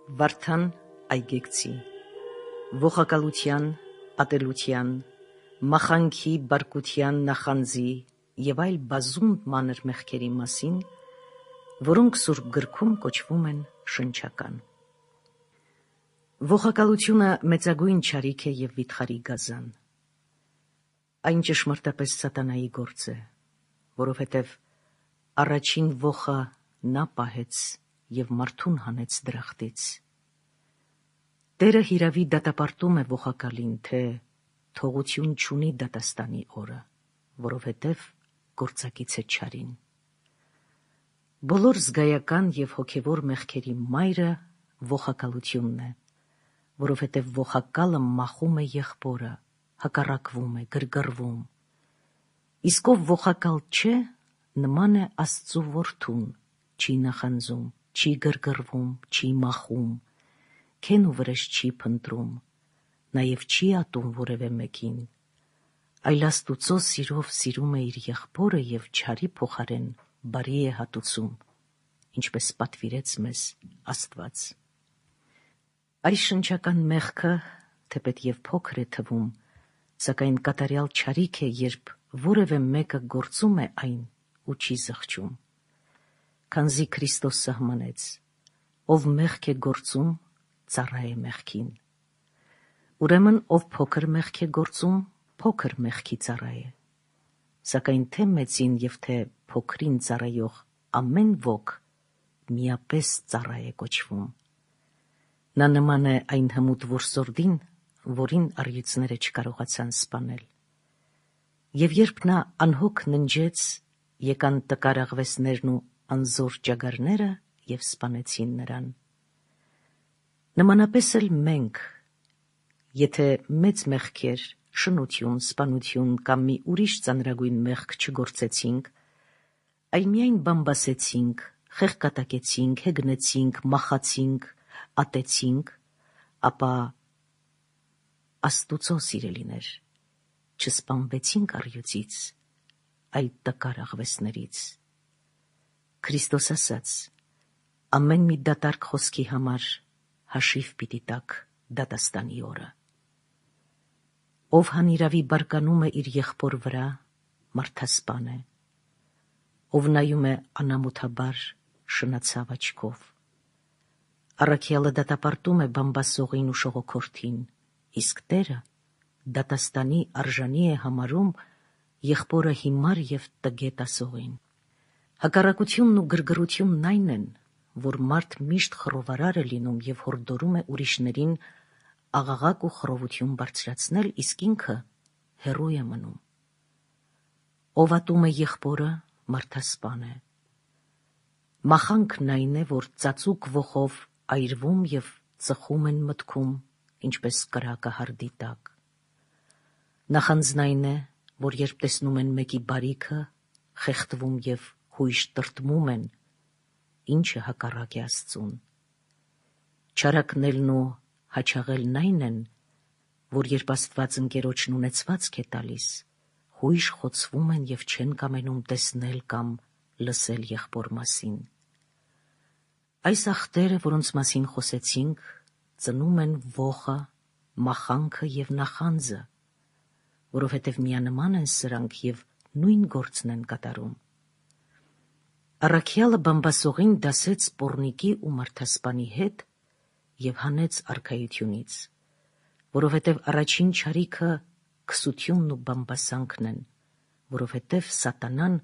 Վարդան այգեկցի, ողակալության, ատելության, մախանքի, բարկության, նախանձի և այլ բազում մանր մեղքերի մասին, որոնք Սուրբ գրքում կոչվում են շնչական։ Ողակալությունը մեծագույն չարիք է և վիթխարի գազան։ Այն ճշմարտապես սատանայի գործ է, որովհետև առաջին ողը նա պահեց և մարդուն հանեց դրախտից։ Տերը հիրավի դատապարտում է ողակալին, թե թողություն չունի դատաստանի օրը, որովհետև գործակից է չարին։ Բոլոր զգայական և հոգևոր մեղքերի մայրը ողակալությունն է, որովհետև ողակալը մախում է եղբորը, հակառակվում է, գրգռվում։ Իսկ ով ողակալ չէ, նման է Աստծու որդուն, չի նախանձում, չի գրգռվում, չի մախում, քեն ու վրեժ չի փնտրում, նաև չի ատում որևէ մեկին, այլ Աստուծո սիրով սիրում է իր եղբորը և չարի փոխարեն բարի է հատուցում, ինչպես պատվիրեց մեզ Աստված։ Այս շնչական մեղքը, թեպետ և փոքր է թվում, սակայն կատարյալ չարիք է, երբ որևէ մեկը գործում է այն ու չի զղջում։ Քանզի Քրիստոս սահմանեց. ով մեղք է գործում, ծառա է մեղքին։ Ուրեմն ով փոքր մեղք է գործում, փոքր մեղքի ծառա է։ Սակայն թե մեծին և թե փոքրին ծառայող ամեն ոք միապես ծառա է կոչվում։ Նա նման է այն հմուտ որսորդին, որին առյուծները չկարողացան սպանել։ Եվ երբ նա անհոգ ննջեց, եկան տկար աղվեսներն ու անզոր ճագարները և սպանեցին նրան։ Նմանապես էլ մենք, եթե մեծ մեղքեր, շնություն, սպանություն կամ մի ուրիշ ծանրագույն մեղք չգործեցինք, այլ միայն բամբասեցինք, խեղկատակեցինք, հեգնեցինք, մախացինք, ատեցինք, ապա Աստուծո սիրելիներ, չսպանվեցինք առյուծից, այլ տկար աղվեսներից։ Քրիստոս ասաց. ամեն մի դատարկ խոսքի համար հաշիվ պիտի տաք դատաստանի օրը։ Ով հանիրավի բարկանում է իր եղբոր վրա, մարդասպան է։ Ով նայում է անամոթաբար, շնացավ աչքով։ Առաքյալը դատապարտում է բամբասողին ու շողոքորթին, իսկ Տերը դատաստանի արժանի է համարում եղբորը հիմար և տգետ ասողին։ Հակառակությունն ու գրգռությունն այն են, որ մարդ միշտ խռովարար է լինում և հորդորում է ուրիշներին աղաղակ ու խռովություն բարձրացնել, իսկ ինքը հեռու է մնում։ Ով ատում է եղբորը, մարդասպան է։ Մախանքն այն է, որ ծածուկ ոխով այրվում և ծխում են մտքում, ինչպես կրակը հարդի տակ։ Նախանձն այն է, որ երբ տեսնում են մեկի բարիքը, խեղդվում և հույժ տրտմում են, ինչը հակառակ է Աստծուն։ Չարակնելն ու հաչաղելն այն են, որ երբ Աստված ընկերոջն ունեցվածք է տալիս, հույժ խոցվում են և չեն կամենում տեսնել կամ լսել եղբոր մասին։ Այս ախտերը, որոնց մասին խոսեցինք, ծնում են ոխը, մախանքը և նախանձը, որովհետև միանման են սրանք և նույն գործն են կատարում։ Առաքյալը բամբասողին դասեց պոռնիկի ու մարդասպանի հետ և հանեց արքայությունից, որովհետև առաջին չարիքը քսությունն ու բամբասանքն են, որովհետև սատանան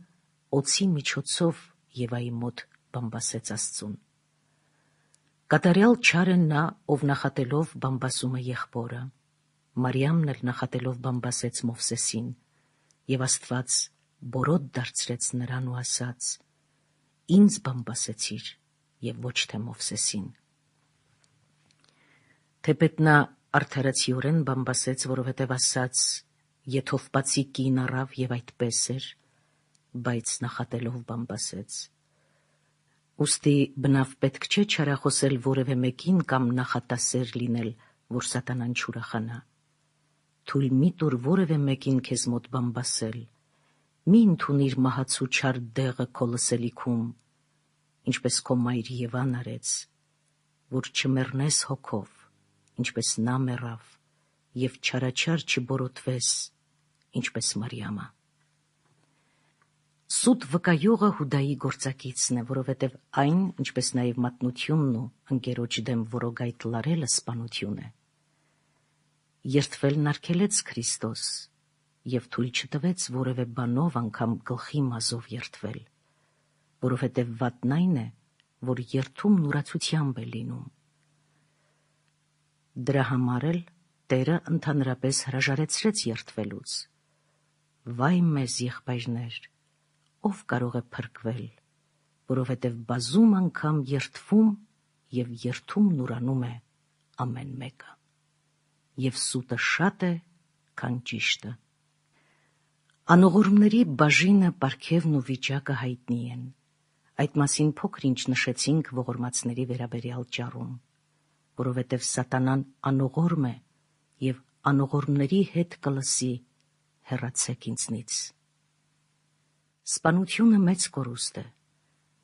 օձի միջոցով Եվայի մոտ բամբասեց Աստծուն։ Կատարյալ չար է նա, ով նախատելով բամբասում է եղբորը։ Մարիամն էլ նախատելով բամբասեց Մովսեսին, և Աստված բորոտ դարձրեց նրան ու ասաց. ինձ բամբասեցիր և ոչ թե Մովսեսին։ Թեպետ նա արդարացիորեն բամբասեց, որովհետև ասաց. եթովպացի կին առավ և այդպես էր, բայց նախատելով բամբասեց։ Ուստի բնավ պետք չէ չարախոսել որևէ մեկին կամ նախատասեր լինել, որ սատանան չուրախանա։ Թույլ մի տուր որևէ մեկին քեզ մոտ բամբասել, մի ընդունիր մահացու չար դեղը քո լսելիքում, ինչպես քո մայր Եվան արեց, որ չմեռնես հոգով, ինչպես նա մեռավ, և չարաչար չբորոտվես, ինչպես Մարիամը։ Սուտ վկայողը Հուդայի գործակիցն է, որովհետև այն, ինչպես նաև մատնությունն ու ընկերոջ դեմ որոգայթ լարելը սպանություն է։ Երդվելն արգելեց Քրիստոս և թույլ չտվեց որևէ բանով անգամ գլխի մազով երդվել, որովհետև վատն այն է, որ երդումն ուրացությամբ է լինում։ Դրա համար էլ Տերը ընդհանրապես հրաժարեցրեց երդվելուց։ Վայ մեզ, եղբայրներ, ով կարող է փրկվել, որովհետև բազում անգամ երդվում և երդումն ուրանում է ամեն մեկը, և սուտը շատ է, քան ճիշտը։ Անողորմների բաժինը, պարգևն ու վիճակը հայտնի են։ Այդ մասին փոքր-ինչ նշեցինք ողորմածների վերաբերյալ ճառում, որովհետև սատանան անողորմ է և անողորմների հետ կլսի. հեռացեք ինձնից։ Սպանությունը մեծ կորուստ է,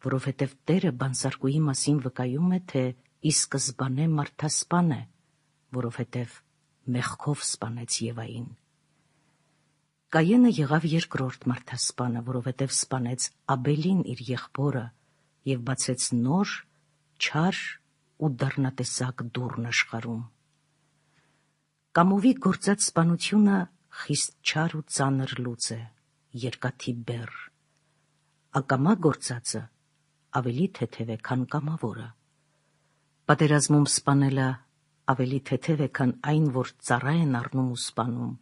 որովհետև Տերը բանսարկուի մասին վկայում է, թե ի սկզբանե մարդասպան է, որովհետև մեղքով սպանեց Եվային։ Կայենը եղավ երկրորդ մարդասպանը, որովհետև սպանեց Աբելին իր եղբորը և բացեց նոր, չար ու դառնատեսակ դուռն աշխարհում։ Կամովի գործած սպանությունը խիստ չար ու ծանր լուծ է, երկաթի բեռ։ Ակամա գործածը ավելի թեթև է, քան կամավորը։ Պատերազմում սպանելը ավելի թեթև է, քան այն, որ ծառա են առնում ու սպանում,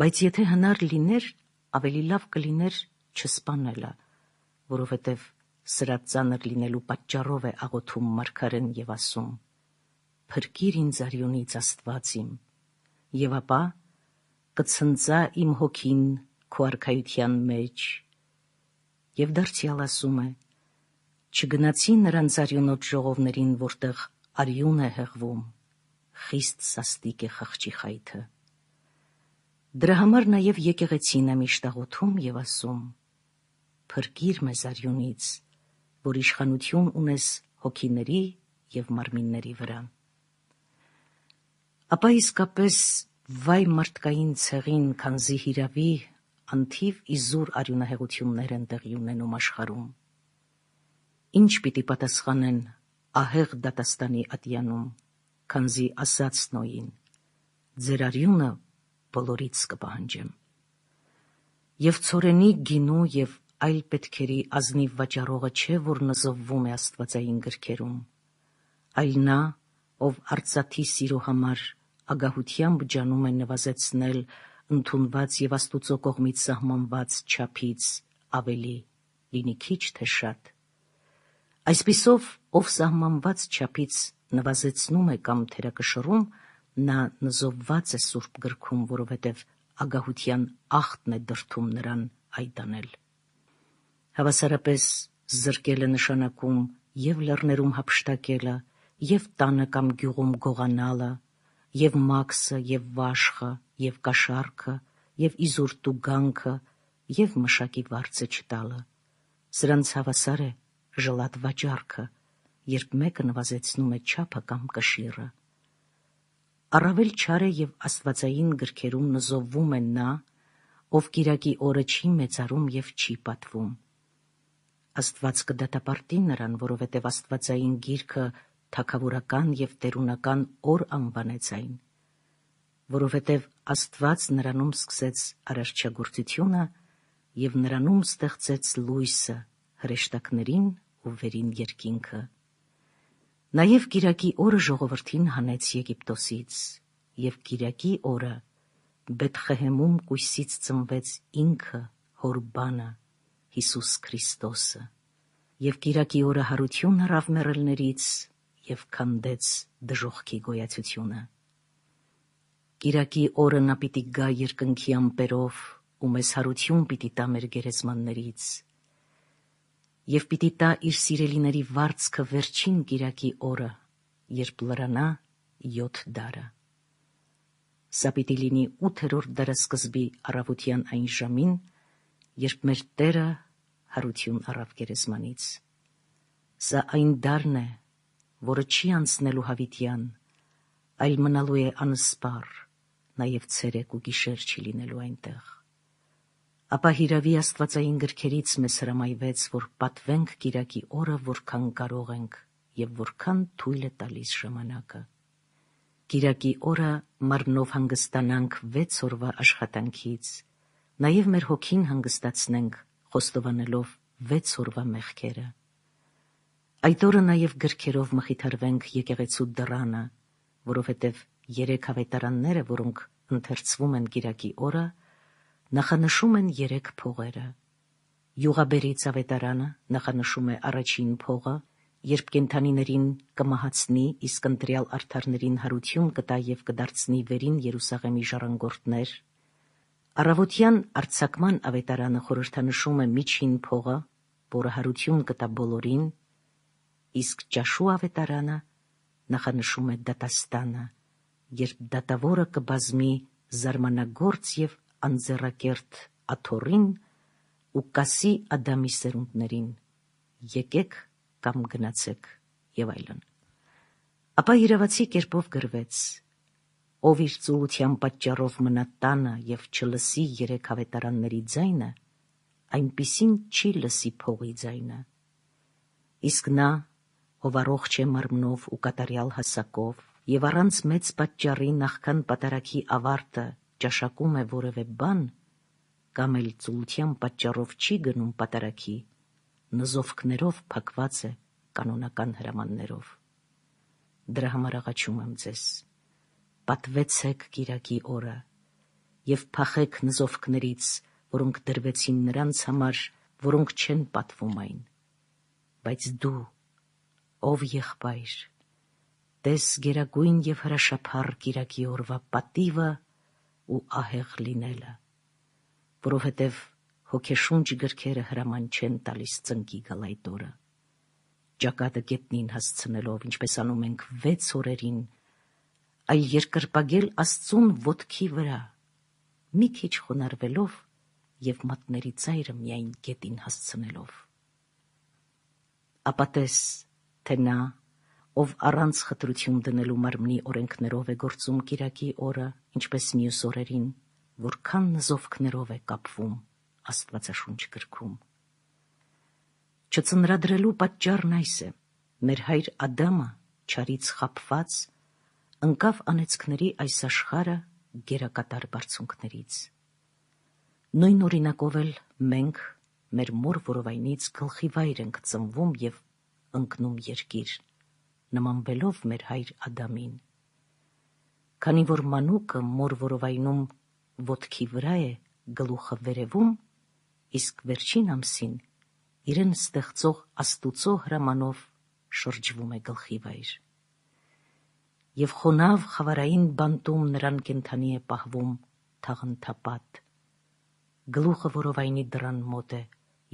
բայց եթե հնար լիներ, ավելի լավ կլիներ չսպանելը, որովհետև սրա ծանր լինելու պատճառով է աղոթում մարգարեն և ասում. «Փրկիր ինձ արյունից, Աստված իմ», և ապա կցնծա իմ հոգին քո արքայության մեջ, և դարձյալ ասում է. «Չգնացի նրանց արյունոտ ժողովներին, որտեղ արյուն է հեղվում, խիստ սաստիկ է խղճի խայթը»։ Դրա համար նաև եկեղեցին է միշտ աղոթում և ասում. «Փրկիր մեզ արյունից, որ իշխանություն ունես հոգիների և մարմինների վրա»։ Ապա իսկապես վայ մարդկային ցեղին, քանզի հիրավի անթիվ իզուր արյունահեղություններ են տեղի ունենում աշխարհում։ Ինչ պիտի պատասխանեն ահեղ դատաստանի ատյանում, քանզի ասաց Նոյին. «Ձեր արյունը բոլորից կպահանջեմ»։ Եվ ցորենի, գինու և այլ պետքերի ազնիվ վաճառողը չէ, որ նզովվում է աստվածային գրքերում, այլ նա, ով արծաթի սիրո համար ագահությամբ ջանում է նվազեցնել ընդունված և Աստուծո կողմից սահմանված չափից ավելի, լինի քիչ թե շատ։ Այսպիսով, ով սահմանված չափից նվազեցնում է կամ թերակշռում, նա նզովված է Սուրբ գրքում, որովհետև ագահության ախտն է դրդում նրան այդ անել։ Հավասարապես զրկելը նշանակում և լեռներում հափշտակելը, և տանը կամ գյուղում գողանալը, և մաքսը, և վաշխը, և կաշառքը, և իզուր տուգանքը, և մշակի վարձը չտալը։ Սրանց հավասար է ժլատ վաճառքը, երբ մեկը նվազեցնում է չափը կամ կշիռը։ Առավել չար է և աստվածային գրքերում նզովվում է նա, ով կիրակի օրը չի մեծարում և չի պատվում։ Աստված կդատապարտի նրան, որովհետև աստվածային գիրքը թագավորական և տերունական օր անվանեց այն, որովհետև Աստված նրանում սկսեց արարչագործությունը և նրանում ստեղծեց լույսը, հրեշտակներին ու վերին երկինքը։ Նաև կիրակի օրը ժողովրդին հանեց Եգիպտոսից, և կիրակի օրը Բեթխեհեմում կույսից ծնվեց ինքը հոր բանը Հիսուս Քրիստոսը, և կիրակի օրը հարություն առավ մեռելներից և քանդեց դժոխքի գոյացությունը։ Կիրակի օրը նա պիտի գա երկնքի ամպերով ու մեզ հարություն պիտի տա մեր գերեզմաններից, և պիտի տա իր սիրելիների վարձքը վերջին կիրակի օրը, երբ լրանա 7 դարը։ Սա պիտի լինի 8-րդ դարասկզբի առավոտյան այն ժամին, երբ մեր Տերը հարություն առավ գերեզմանից։ Սա այն դարն է, որը չի անցնելու հավիտյան, այլ մնալու է անսպառ, նաև ցերեկ ու գիշեր չի լինելու այնտեղ։ Ապա հիրավի աստվածային գրքերից մեզ հրամայվեց, որ պատվենք կիրակի օրը, որքան կարող ենք և որքան թույլ է տալիս ժամանակը։ Կիրակի օրը մարմնով հանգստանանք 6 օրվա աշխատանքից, նաև մեր հոգին հանգստացնենք, խոստովանելով 6 օրվա մեղքերը։ Այդ օրը նաև գրքերով մխիթարվենք եկեղեցու դռանը, որովհետև 3 ավետարանները, որոնք ընթերցվում են կիրակի օրը, նախանշում են 3 փողերը։ Յուղաբերից ավետարանը նախանշում է առաջին փողը, երբ կենդանիներին կմահացնի, իսկ ընտրյալ արդարներին հարություն կտա և կդարձնի վերին Երուսաղեմի ժառանգորդներ։ Առավոտյան արձակման ավետարանը խորհրդանշում է միջին փողը, որը հարություն կտա բոլորին, իսկ ճաշու ավետարանը նախանշում է դատաստանը, երբ դատավորը կբազմի զարմանագործ և անձեռակերտ աթոռին ու կասի Ադամի սերունդներին. եկեք կամ գնացեք և այլն։ Ապա իրավացի կերպով գրվեց. ով իր ծուլության պատճառով մնա տանը և չլսի 3 ավետարանների ձայնը, այնպիսին չի լսի փողի ձայնը։ Իսկ նա, ով առողջ է մարմնով ու կատարյալ հասակով և առանց մեծ պատճառի նախքան պատարագի ավարտը ճաշակում է որևէ բան, կամ էլ ծուլության պատճառով չի գնում պատարագի, նզովքներով փակված է կանոնական հրամաններով։ Դրա համար աղաչում եմ ձեզ. պատվեցեք կիրակի օրը և փախեք նզովքներից, որոնք դրվեցին նրանց համար, որոնք չեն պատվում այն։ Բայց դու, ով եղբայր, տես գերագույն և հրաշափառ կիրակի օրվա պատիվը ու ահեղ լինելը, որովհետև հոգեշունչ գրքերը հրաման չեն տալիս ծնկի գալ այդ օրը, ճակատը գետնին հասցնելով, ինչպես անում ենք 6 օրերին, այլ երկրպագել Աստծուն ոտքի վրա, մի քիչ խոնարհվելով և մատների ծայրը միայն գետին հասցնելով։ Ապա տես, թե նա, ով առանց խտրություն դնելու մարմնի օրենքներով է գործում կիրակի օրը, ինչպես մյուս օրերին, որքան նզովքներով է կապվում Աստվածաշունչ գրքում։ Չծնրադրելու պատճառն այս է. մեր հայր Ադամը, չարից խաբված, ընկավ անեծքների այս աշխարհը գերակատար բարձունքներից։ Նույն օրինակով էլ մենք մեր մոր որովայնից գլխիվայր ենք ծնվում և ընկնում երկիր, նմանվելով մեր հայր Ադամին։ Քանի որ մանուկը մոր որովայնում ոտքի վրա է, գլուխը վերևում, իսկ վերջին ամսին իրեն ստեղծող Աստուծո հրամանով շրջվում է գլխիվայր։ Եվ խոնավ խավարային բանտում նրան կենդանի է պահվում թաղանթապատ։ Գլուխը որովայնի դռան մոտ է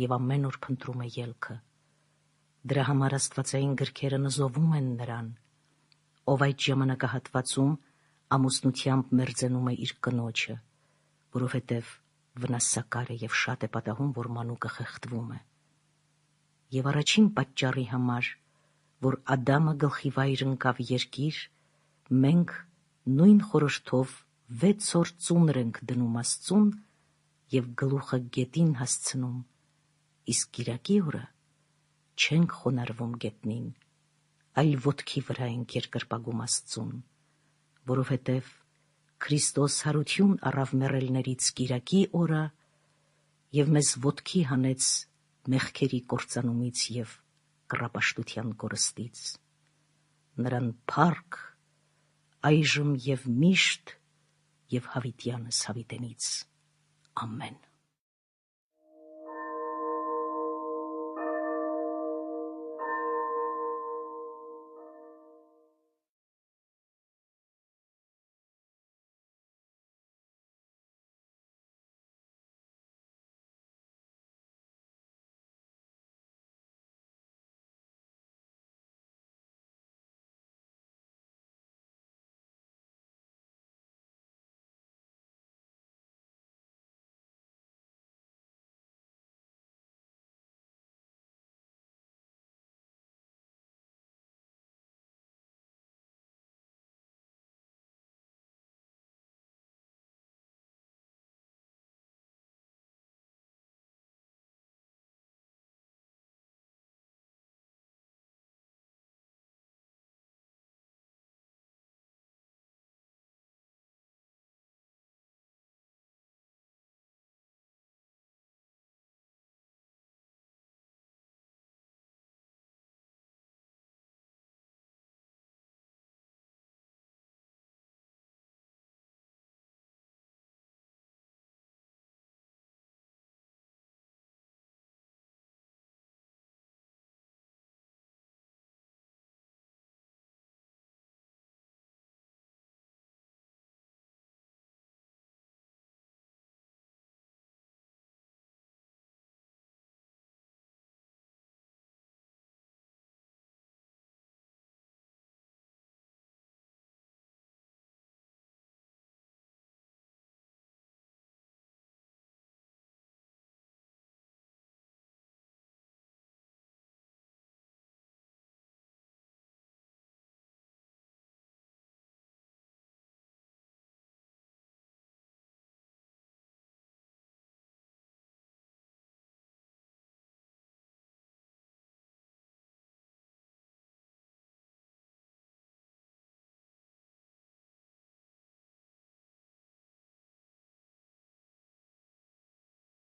և ամեն օր փնտրում է ելքը։ Դրա համար աստվածային գրքերը նզովում են նրան, ով այդ ժամանակահատվածում ամուսնությամբ մերձենում է իր կնոջը, որովհետև վնասակար է և շատ է պատահում, որ մանուկը խեղդվում է։ Եվ առաջին պատճառի համար, որ Ադամը գլխիվայր ընկավ երկիր, մենք նույն խորհրդով 6 օր ծունր ենք դնում Աստծուն և գլուխը գետին հասցնում, իսկ կիրակի օրը չենք խոնարհվում գետնին, այլ ոտքի վրա ենք երկրպագում Աստծուն, որովհետև Քրիստոս հարություն առավ մեռելներից կիրակի օրը և մեզ ոտքի հանեց մեղքերի կործանումից և կռապաշտության կորստից։ Նրան փառք, այժմ և միշտ և հավիտյանս հավիտենից։ Ամեն։